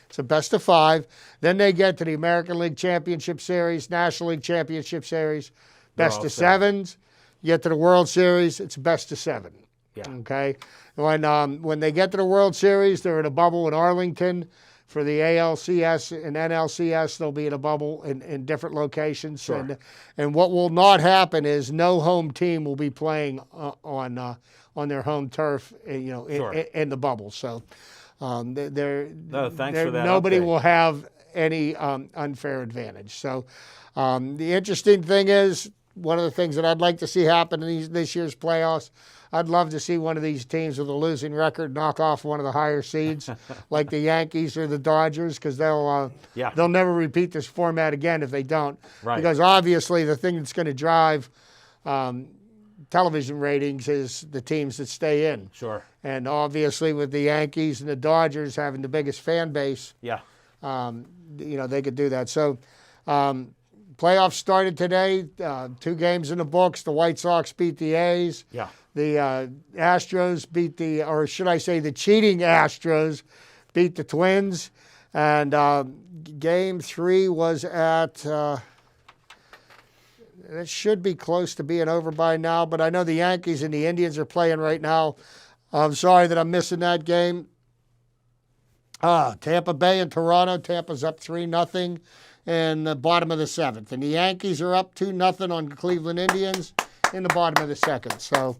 S3: It's a best of 5. Then they get to the American League Championship Series, National League Championship Series, best
S1: all
S3: of
S1: set.
S3: 7s. You get to the World Series, it's best of 7.
S1: Yeah.
S3: Okay. When they get to the World Series, they're in a bubble in Arlington. For the ALCS and NLCS, they'll be in a bubble in different locations.
S1: Sure.
S3: And what will not happen is no home team will be playing on their home turf,
S1: Sure.
S3: in the bubble. So
S1: No, thanks for that
S3: nobody
S1: update.
S3: will have any unfair advantage. So the interesting thing is, one of the things that I'd like to see happen in this year's playoffs, I'd love to see one of these teams with a losing record knock off one of the higher seeds, like the Yankees or the Dodgers, because they'll never repeat this format again if they don't.
S1: Right.
S3: Because obviously the thing that's going to drive television ratings is the teams that stay in.
S1: Sure.
S3: And obviously with the Yankees and the Dodgers having the biggest fan base,
S1: Yeah.
S3: they could do that. So playoffs started today, 2 games in the books. The White Sox beat the A's.
S1: Yeah.
S3: The Astros beat or should I say the cheating Astros beat the Twins. And game 3 was at, it should be close to being over by now, but I know the Yankees and the Indians are playing right now. I'm sorry that I'm missing that game. Tampa Bay and Toronto. Tampa's up 3-0 in the bottom of the 7th. And the Yankees are up 2-0 on the Cleveland Indians in the bottom of the 2nd. So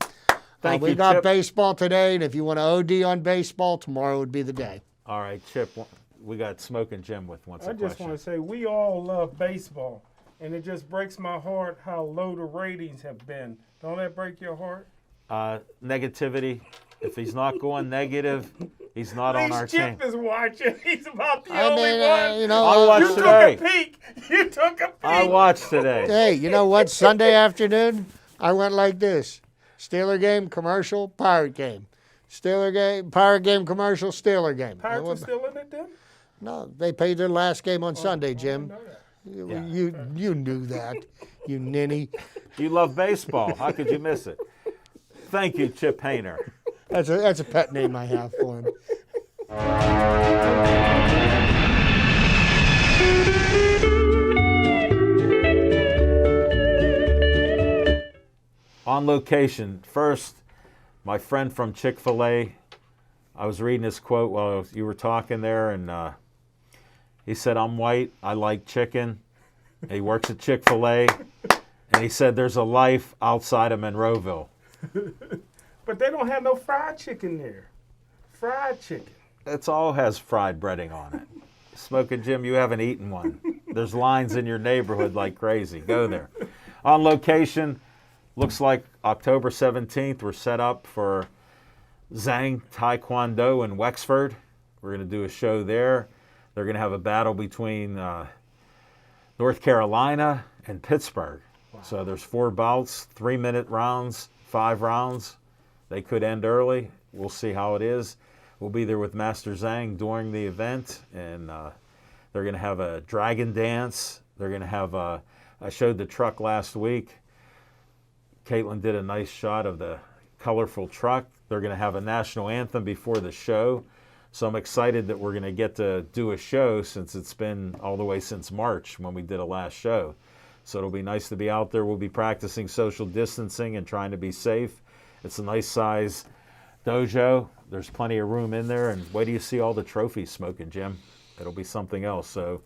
S1: Thank
S3: we
S1: you,
S3: got
S1: Chip.
S3: baseball today, and if you want to OD on baseball, tomorrow would be the day.
S1: All right, Chip, we got Smoking Jim with
S2: I
S1: a
S2: just
S1: question.
S2: want to say we all love baseball, and it just breaks my heart how low the ratings have been. Don't that break your heart?
S1: Negativity. If he's not going negative, he's not
S2: At
S1: on our
S2: least
S1: team.
S2: Chip is watching. He's about the
S3: I
S2: only
S3: mean,
S2: one.
S1: I watched
S2: You
S1: today.
S2: took a peek. You took a peek.
S1: I watched today.
S3: Hey, you know what? Sunday afternoon, I went like this. Steeler game, commercial, Pirate game. Steeler game, Pirate game, commercial, Steeler game.
S2: Pirates are still in it then?
S3: No, they played their last game on Sunday,
S2: I
S3: Jim.
S2: didn't know that.
S3: You knew that, you ninny.
S1: You love baseball. How could you miss it? Thank you, Chip Hayner.
S3: That's a pet name I have for him.
S1: On location, first, my friend from Chick-fil-A, I was reading his quote while you were talking there, and he said, "I'm white, I like chicken." He works at Chick-fil-A, and he said there's a life outside of Monroeville.
S2: But they don't have no fried chicken there. Fried chicken.
S1: It's all has fried breading on it. Smoking Jim, you haven't eaten one. There's lines in your neighborhood like crazy. Go there. On location, looks like October 17th, we're set up for Zhang Taekwondo in Wexford. We're going to do a show there. They're going to have a battle between North Carolina and Pittsburgh. Wow. So there's 4 bouts, 3-minute rounds, 5 rounds. They could end early. We'll see how it is. We'll be there with Master Zhang during the event, and they're going to have a dragon dance. They're going to have I showed the truck last week. Caitlin did a nice shot of the colorful truck. They're going to have a national anthem before the show. So I'm excited that we're going to get to do a show since it's been all the way since March when we did a last show. So it'll be nice to be out there. We'll be practicing social distancing and trying to be safe. It's a nice size dojo. There's plenty of room in there. And wait till you see all the trophies smoking, Jim. It'll be something else. So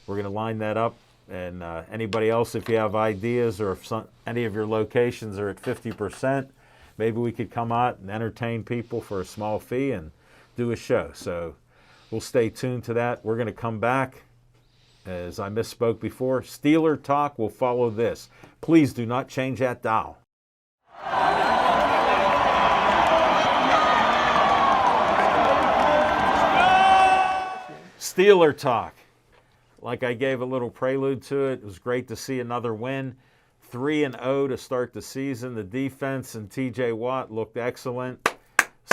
S1: we're going to line that up. And anybody else, if you have ideas or if any of your locations are at 50%, maybe we could come out and entertain people for a small fee and do a show. So we'll stay tuned to that. We're going to come back. As I misspoke before, Steeler Talk will follow this. Please do not change that dial. Steeler Talk. Like I gave a little prelude to it, it was great to see another win. 3-0 to start the season. The defense and T.J. Watt looked excellent.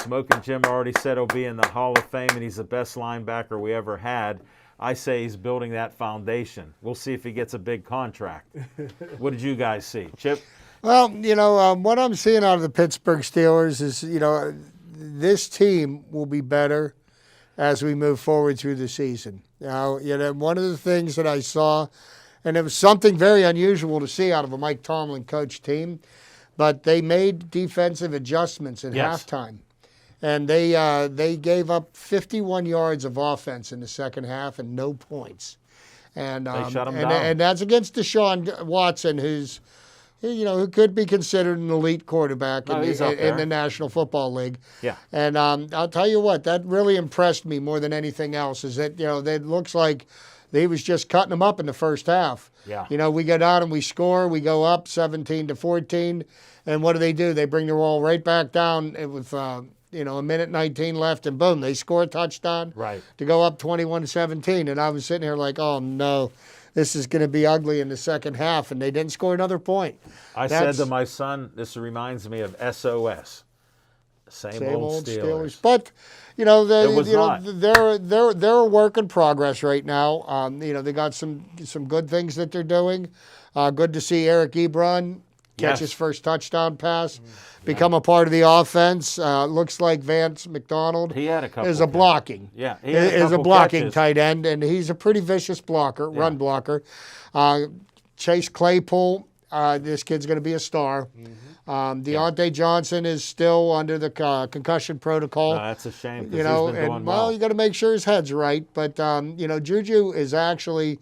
S1: Smoking Jim already said he'll be in the Hall of Fame, and he's the best linebacker we ever had. I say he's building that foundation. We'll see if he gets a big contract. What did you guys see? Chip?
S3: Well, what I'm seeing out of the Pittsburgh Steelers is, this team will be better as we move forward through the season. Now, one of the things that I saw, and it was something very unusual to see out of a Mike Tomlin coach team, but they made defensive adjustments at halftime. And they gave up 51 yards of offense in the second half and no points. And
S1: they shut them down.
S3: And that's against Deshaun Watson, who could be considered an elite quarterback in the National Football League.
S1: Yeah.
S3: And I'll tell you what, that really impressed me more than anything else. Is that it looks like he was just cutting them up in the first half.
S1: Yeah.
S3: We go down and we score. We go up 17-14, and what do? They bring the ball right back down with a minute 19 left, and boom, they score a touchdown to go up 21-17. And I was sitting here like, oh no, this is going to be ugly in the second half, and they didn't score another point.
S1: I said to my son, this reminds me of SOS. Same old Steelers.
S3: But they're a work in progress right now. They got some good things that they're doing. Good to see Eric Ebron catch his first touchdown pass, become a part of the offense. Looks like Vance McDonald is a blocking.
S1: Yeah,
S3: is a blocking tight end, and he's a pretty vicious blocker, run blocker. Chase Claypool, this kid's going to be a star. Deontay Johnson is still under the concussion protocol.
S1: No, that's a shame. He's been doing well.
S3: You got to make sure his head's right. But Juju is actually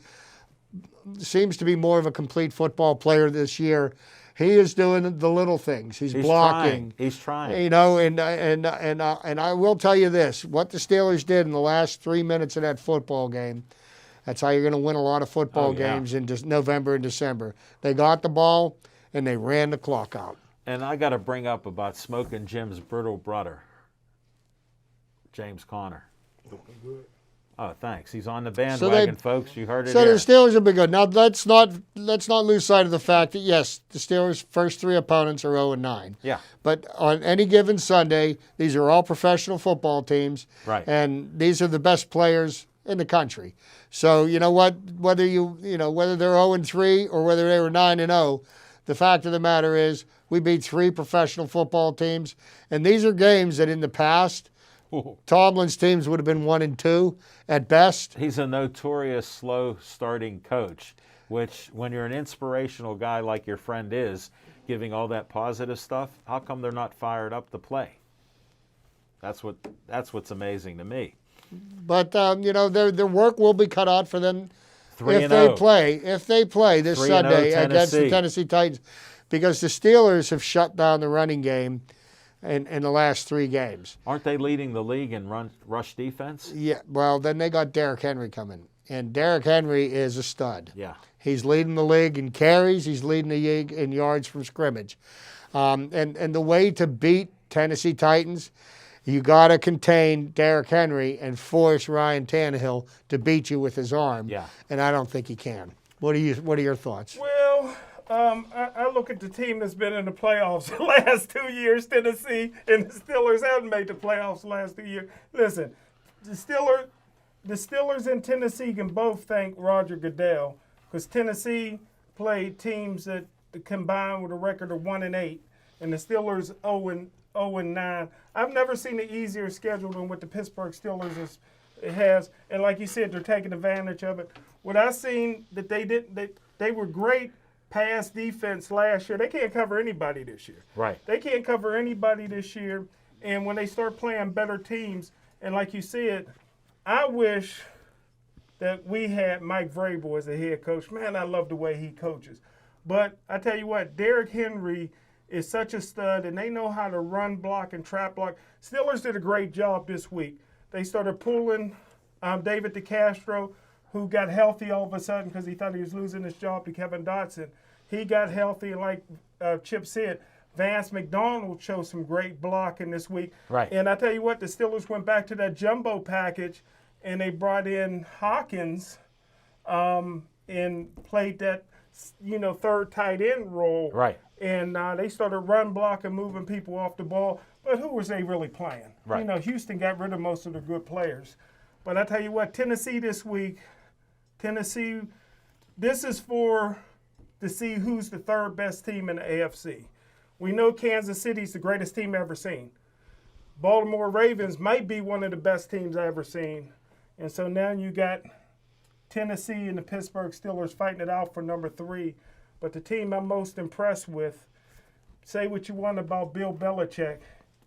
S3: seems to be more of a complete football player this year. He is doing the little things. He's blocking.
S1: He's trying.
S3: And I will tell you this: what the Steelers did in the last 3 minutes of that football game. That's how you're going to win a lot of football games in November and December. They got the ball and they ran the clock out.
S1: And I got to bring up about Smoking Jim's brittle brother, James Conner.
S2: Looking good.
S1: Oh, thanks. He's on the bandwagon, folks. You heard it.
S3: So
S1: here.
S3: the Steelers have been good. Now let's not lose sight of the fact that yes, the Steelers' first 3 opponents are 0-9.
S1: Yeah.
S3: But on any given Sunday, these are all professional football teams,
S1: right?
S3: And these are the best players in the country. So you know what? Whether they're 0-3 or whether they were 9-0, the fact of the matter is we beat 3 professional football teams, and these are games that in the past. Tomlin's teams would have been 1-2 at best.
S1: He's a notorious slow starting coach, which when you're an inspirational guy like your friend is, giving all that positive stuff, how come they're not fired up to play? That's what's amazing to me.
S3: But their work will be cut out for them if they play this Sunday against the Tennessee Titans, because the Steelers have shut down the running game in the last 3 games.
S1: Aren't they leading the league in rush defense?
S3: Yeah, well, then they got Derrick Henry coming. And Derrick Henry is a stud.
S1: Yeah.
S3: He's leading the league in carries. He's leading the league in yards from scrimmage. And the way to beat Tennessee Titans, you got to contain Derrick Henry and force Ryan Tannehill to beat you with his arm.
S1: Yeah.
S3: And I don't think he can. What are your thoughts?
S2: Well, I look at the team that's been in the playoffs the last 2 years, Tennessee, and the Steelers haven't made the playoffs the last 2 years. Listen, the Steelers and Tennessee can both thank Roger Goodell, because Tennessee played teams that combined with a record of 1-8, and the Steelers 0-9. I've never seen an easier schedule than what the Pittsburgh Steelers has, and like you said, they're taking advantage of it. What I seen that they were great pass defense last year. They can't cover anybody this year.
S1: Right.
S2: They can't cover anybody this year, and when they start playing better teams, and like you said, I wish that we had Mike Vrabel as a head coach. Man, I love the way he coaches. But I tell you what, Derrick Henry is such a stud, and they know how to run block and trap block. Steelers did a great job this week. They started pulling David DeCastro, who got healthy all of a sudden because he thought he was losing his job to Kevin Dotson. He got healthy, and like Chip said, Vance McDonald showed some great blocking this week.
S1: Right.
S2: And I tell you what, the Steelers went back to that jumbo package, and they brought in Hawkins and played that, third tight end role.
S1: Right.
S2: And they started run blocking, moving people off the ball. But who was they really playing?
S1: Right.
S2: Houston got rid of most of the good players. But I tell you what, Tennessee this week, this is to see who's the third best team in the AFC. We know Kansas City's the greatest team ever seen. Baltimore Ravens might be one of the best teams I ever seen. And so now you got Tennessee and the Pittsburgh Steelers fighting it out for number 3. But the team I'm most impressed with, say what you want about Bill Belichick,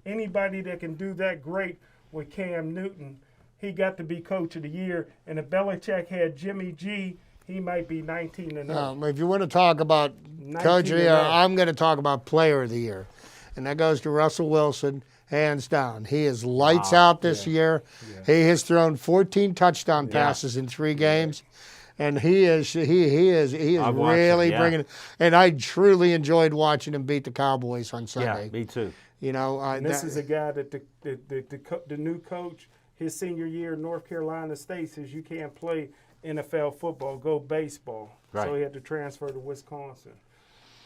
S2: anybody that can do that great with Cam Newton, he got to be coach of the year. And if Belichick had Jimmy G, he might be 19-0.
S3: If you want to talk about coach of the year, I'm going to talk about player of the year. And that goes to Russell Wilson, hands down. He is lights out this year. Yeah. He has thrown 14 touchdown passes in 3 games. And he is really bringing it. And I truly enjoyed watching him beat the Cowboys on Sunday.
S1: Yeah, me too.
S2: And this is a guy that the new coach, his senior year in North Carolina State, says you can't play NFL football, go baseball.
S1: Right.
S2: So he had to transfer to Wisconsin.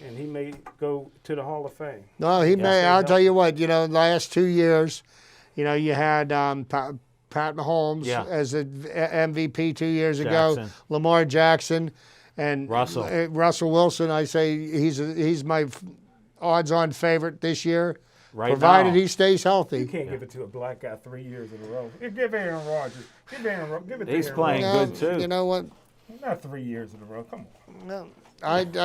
S2: And he may go to the Hall of Fame.
S3: No, he may. I'll tell you what, last 2 years, you had Pat Mahomes as an MVP 2 years ago, Lamar Jackson, and Russell Wilson. I say he's my odds-on favorite this year, provided he stays healthy.
S2: You can't give it to a black guy 3 years in a row. Give Aaron Rodgers. Give it to
S1: He's
S2: Aaron
S1: playing
S2: Rodgers.
S1: good too.
S3: You know what?
S2: Not 3 years in a row. Come on.
S3: No,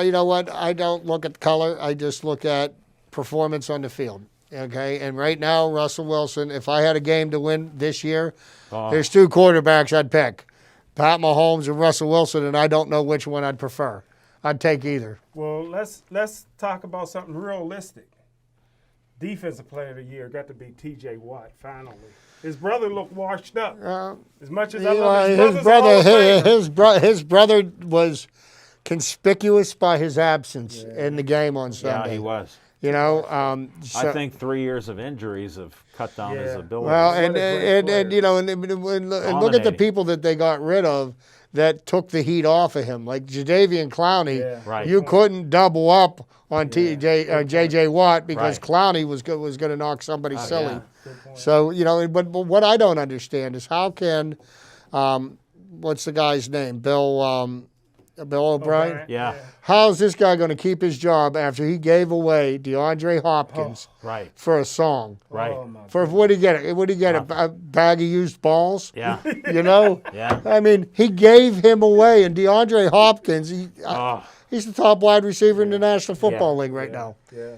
S3: you know what? I don't look at color. I just look at performance on the field. Okay, and right now, Russell Wilson, if I had a game to win this year, there's 2 quarterbacks I'd pick, Pat Mahomes and Russell Wilson, and I don't know which one I'd prefer. I'd take either.
S2: Well, let's talk about something realistic. Defensive player of the year got to be T.J. Watt, finally. His brother looked washed up. As much as I love
S3: his brother was conspicuous by his absence in the game on Sunday.
S1: Yeah, he was.
S3: I
S1: think 3 years of injuries have cut down his ability.
S3: Well, and look at the people that they got rid of that took the heat off of him, like Jadeveon Clowney.
S1: Yeah. Right.
S3: You couldn't double up on J.J. Watt because Clowney was going to knock somebody silly.
S1: Yeah.
S3: So but what I don't understand is how can, what's the guy's name, Bill O'Brien?
S1: Yeah.
S3: How's this guy going to keep his job after he gave away DeAndre Hopkins for a song?
S1: Right.
S3: For what did he get? Would he get a bag of used balls?
S1: Yeah.
S3: Yeah. I mean, he gave him away, and DeAndre Hopkins, he's the top wide receiver in the National Football League right now.
S2: Yeah.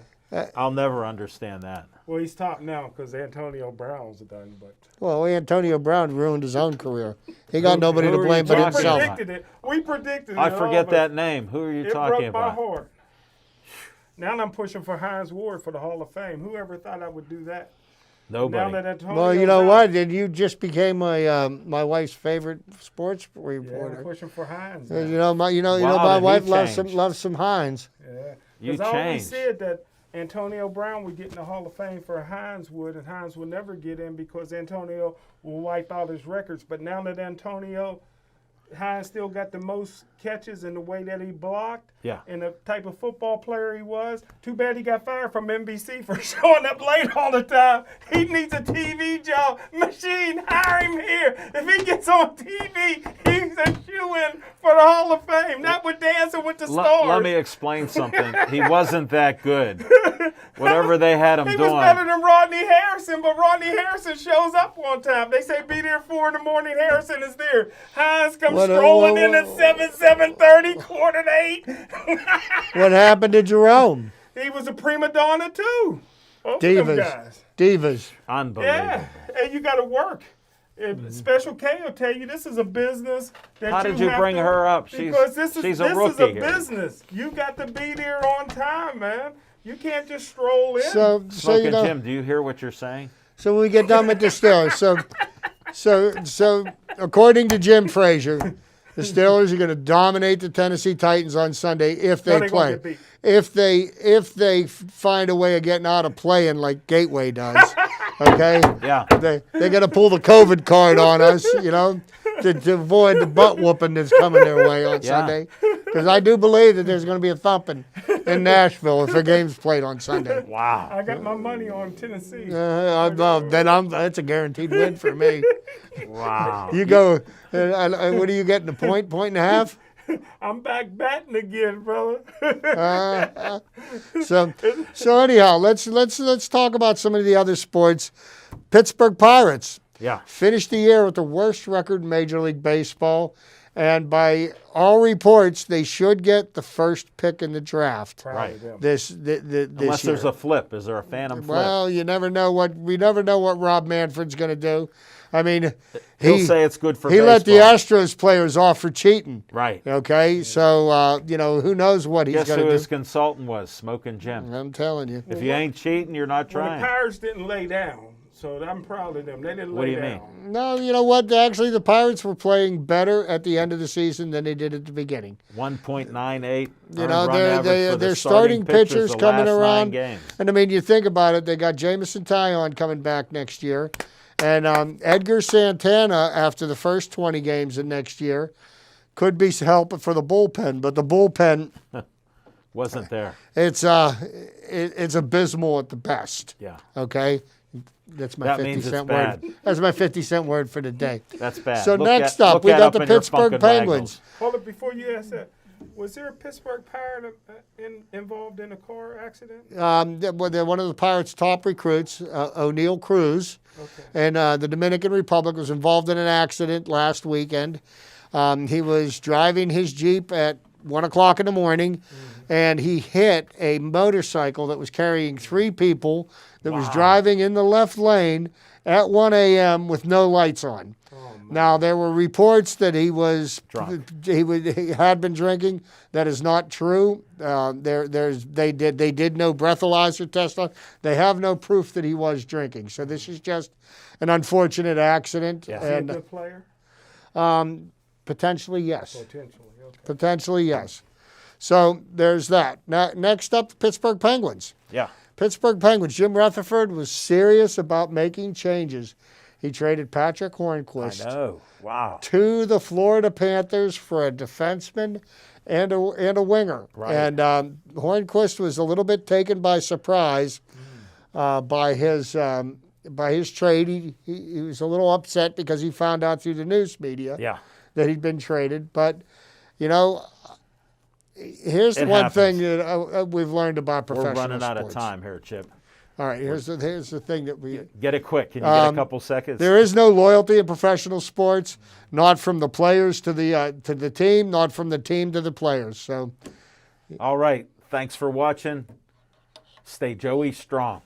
S1: I'll never understand that.
S2: Well, he's top now because Antonio Brown's done, but.
S3: Well, Antonio Brown ruined his own career. He got nobody to blame but himself.
S2: We predicted it.
S1: I forget that name. Who are you talking about?
S2: It broke my heart. Now I'm pushing for Hines Ward for the Hall of Fame. Whoever thought I would do that?
S1: Nobody.
S2: Now that Antonio's
S3: Well, you know
S2: out,
S3: what? And you just became my wife's favorite sports
S2: Yeah,
S3: reporter.
S2: pushing for Hines.
S3: You
S2: now.
S3: know, my
S1: Wow, did
S3: wife
S1: he
S3: loves
S1: change?
S3: some Heinz.
S2: Yeah.
S1: You
S2: Because I always
S1: changed.
S2: said that Antonio Brown would get in the Hall of Fame for Hines would, and Hines would never get in because Antonio will wipe out his records. But now that Hines still got the most catches in the way that he blocked
S1: Yeah.
S2: and the type of football player he was. Too bad he got fired from NBC for showing up late all the time. He needs a TV job. Machine, hire him here. If he gets on TV, he's a shoo-in for the Hall of Fame. Not with Dancing with the Stars.
S1: Let me explain something. He wasn't that good. Whatever they had him
S2: He
S1: doing.
S2: was better than Rodney Harrison, but Rodney Harrison shows up one time. They say be there 4 in the morning. Harrison is there. Hines comes strolling in at 7:30, 7:45.
S3: What happened to Jerome?
S2: He was a prima donna too. Both of them guys.
S3: Divas.
S1: Unbelievable.
S2: Yeah, and you got to work. Special K will tell you this is a business that
S1: How did you
S2: have
S1: bring
S2: to-
S1: her up? She's
S2: Because this is
S1: a
S2: this
S1: rookie
S2: is a
S1: here.
S2: business. You got to be there on time, man. You can't just stroll in.
S3: So
S1: Smoking
S3: you know,
S1: Jim, do you hear what you're saying?
S3: so when we get done with the Steelers, so according to Jim Frazier, the Steelers are going to dominate the Tennessee Titans on Sunday if they
S2: No, they gonna
S3: play.
S2: get beat.
S3: If they find a way of getting out of playing like Gateway does, okay?
S1: Yeah.
S3: They got to pull the COVID card on us, you know, to avoid the butt whooping that's coming their way on
S1: Yeah.
S3: Sunday. Because I do believe that there's going to be a thumping in Nashville if the game's played on Sunday.
S1: Wow.
S2: I got my money on Tennessee.
S3: That's a guaranteed win for me.
S1: Wow.
S3: You go. What are you getting? A point and a half?
S2: I'm back batting again, brother.
S3: So anyhow, let's talk about some of the other sports. Pittsburgh Pirates
S1: Yeah.
S3: finished the year with the worst record in Major League Baseball, and by all reports, they should get the first pick in the draft
S1: Right.
S3: this
S1: Unless
S3: year.
S1: there's a flip. Is there a phantom flip?
S3: Well, we never know what Rob Manfred's going to do. I mean,
S1: He'll say it's good for
S3: he
S1: baseball.
S3: let the Astros players off for cheating.
S1: Right.
S3: Okay, so who knows what he's
S1: Guess
S3: going
S1: who
S3: to
S1: his
S3: do?
S1: consultant was? Smoking Jim.
S3: I'm telling you.
S1: If you ain't cheating, you're not
S2: Well, the
S1: trying.
S2: Pirates didn't lay down, so I'm proud of them. They didn't
S1: What do
S2: lay
S1: you
S2: down.
S1: mean?
S3: No, you know what? Actually, the Pirates were playing better at the end of the season than they did at the beginning.
S1: 1.98.
S3: You know, they're starting pitchers coming around. And I mean, you think about it, they got Jamison Tyone coming back next year. And Edgar Santana, after the first 20 games of next year, could be helping for the bullpen. But the bullpen,
S1: Wasn't there.
S3: it's abysmal at the best.
S1: Yeah.
S3: Okay? That's my
S1: That
S3: 50
S1: means it's
S3: cent
S1: bad.
S3: word. That's my 50 cent word for the day.
S1: That's bad.
S3: So
S1: Look
S3: next
S1: at-
S3: up,
S1: look
S3: we
S1: that
S3: got
S1: up
S3: the
S1: in your
S3: Pittsburgh
S1: Funkin'
S3: Penguins.
S2: Hold it before you ask that. Was there a Pittsburgh Pirate involved in a car accident?
S3: They're one of the Pirates' top recruits, O'Neill Cruz,
S2: Okay.
S3: and the Dominican Republic was involved in an accident last weekend. He was driving his Jeep at 1 o'clock in the morning, and he hit a motorcycle that was carrying 3 people that was driving in the left lane at 1 a.m. with no lights on. Now there were reports that he was
S1: Drunk.
S3: he had been drinking. That is not true. They did no breathalyzer test on. They have no proof that he was drinking. So this is just an unfortunate accident.
S1: Yeah.
S2: Is he a
S3: And
S2: good player?
S3: potentially yes.
S2: Potentially. Okay.
S3: Potentially yes. So there's that. Now, next up, the Pittsburgh Penguins.
S1: Yeah.
S3: Pittsburgh Penguins. Jim Rutherford was serious about making changes. He traded Patrick Hornquist
S1: I know. Wow.
S3: to the Florida Panthers for a defenseman and a winger.
S1: Right.
S3: And Hornquist was a little bit taken by surprise by his trade. He was a little upset because he found out through the news media
S1: Yeah.
S3: that he'd been traded. But, you know, here's the
S1: It
S3: one
S1: happens.
S3: thing that we've learned about professional
S1: We're running out of
S3: sports.
S1: time here, Chip.
S3: All right, here's the thing that we...
S1: Get it quick. Can you get a couple seconds?
S3: There is no loyalty in professional sports, not from the players to the team, not from the team to the players. So,
S1: All right. Thanks for watching. Stay Joey strong.